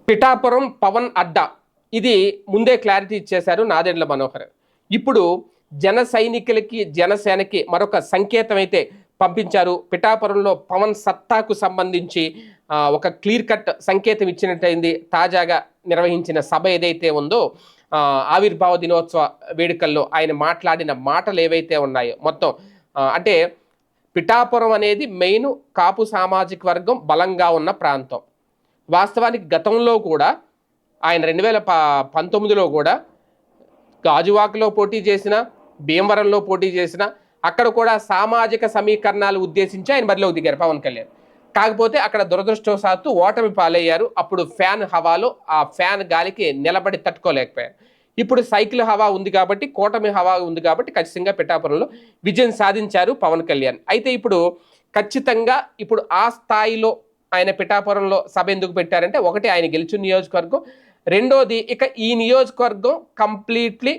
పిఠాపురం పవన్ అడ్డా ఇది ముందే క్లారిటీ ఇచ్చేశారు నాదెండ్ల మనోహర్. ఇప్పుడు జన సైనికులకి జనసేనకి మరొక సంకేతం అయితే పంపించారు. పిఠాపురంలో పవన్ సత్తాకు సంబంధించి ఒక క్లియర్ కట్ సంకేతం ఇచ్చినట్టయింది. తాజాగా నిర్వహించిన సభ ఏదైతే ఉందో ఆవిర్భావ దినోత్సవ వేడుకల్లో ఆయన మాట్లాడిన మాటలు ఏవైతే ఉన్నాయో మొత్తం అంటే పిఠాపురం అనేది మెయిన్ కాపు సామాజిక వర్గం బలంగా ఉన్న ప్రాంతం. వాస్తవానికి గతంలో కూడా ఆయన 2019లో కూడా గాజువాకలో పోటీ చేసిన, భీమవరంలో పోటీ చేసిన, అక్కడ కూడా సామాజిక సమీకరణాలు ఉద్దేశించి ఆయన బరిలోకి దిగారు పవన్ కళ్యాణ్. కాకపోతే అక్కడ దురదృష్టవశాత్తు ఓటమి పాలయ్యారు. అప్పుడు ఫ్యాన్ హవాలో ఆ ఫ్యాన్ గాలికి నిలబడి తట్టుకోలేకపోయారు. ఇప్పుడు సైకిల్ హవా ఉంది కాబట్టి, కూటమి హవా ఉంది కాబట్టి ఖచ్చితంగా పిఠాపురంలో విజయం సాధించారు పవన్ కళ్యాణ్. అయితే ఇప్పుడు ఖచ్చితంగా ఇప్పుడు ఆ స్థాయిలో ఆయన పిఠాపురంలో సభ ఎందుకు పెట్టారంటే, ఒకటి ఆయన గెలిచిన నియోజకవర్గం, రెండోది ఇక ఈ నియోజకవర్గం కంప్లీట్లీ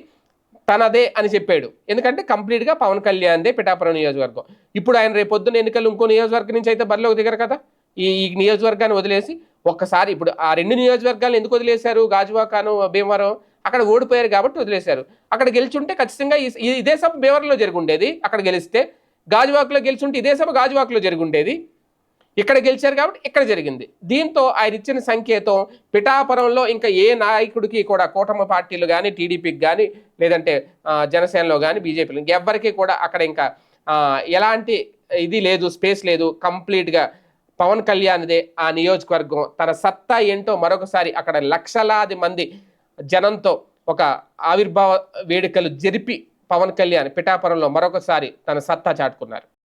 తనదే అని చెప్పాడు. ఎందుకంటే కంప్లీట్గా పవన్ కళ్యాణ్దే పిఠాపురం నియోజకవర్గం. ఇప్పుడు ఆయన రేపొద్దున ఎన్నికలు ఇంకో నియోజకవర్గం నుంచి అయితే బరిలోకి దిగరు కదా. ఈ నియోజకవర్గాన్ని వదిలేసి ఒక్కసారి ఇప్పుడు ఆ రెండు నియోజకవర్గాలు ఎందుకు వదిలేశారు, గాజువాకాను భీమవరం, అక్కడ ఓడిపోయారు కాబట్టి వదిలేశారు. అక్కడ గెలిచుంటే ఖచ్చితంగా ఇదే సభ భీమవరంలో జరుగుండేది. అక్కడ గెలిస్తే గాజువాకలో గెలిచుంటే ఇదే సభ గాజువాకలో జరుగుండేది. ఇక్కడ గెలిచారు కాబట్టి ఇక్కడ జరిగింది. దీంతో ఆయన ఇచ్చిన సంకేతం పిఠాపురంలో ఇంకా ఏ నాయకుడికి కూడా కూటమి పార్టీలు కానీ, టీడీపీకి కానీ, లేదంటే జనసేనలో కానీ, బీజేపీలో ఎవ్వరికి కూడా అక్కడ ఇంకా ఎలాంటి ఇది లేదు, స్పేస్ లేదు. కంప్లీట్గా పవన్ కళ్యాణ్దే ఆ నియోజకవర్గం. తన సత్తా ఏంటో మరొకసారి అక్కడ లక్షలాది మంది జనంతో ఒక ఆవిర్భావ వేడుకలు జరిపి పవన్ కళ్యాణ్ పిఠాపురంలో మరొకసారి తన సత్తా చాటుకున్నారు.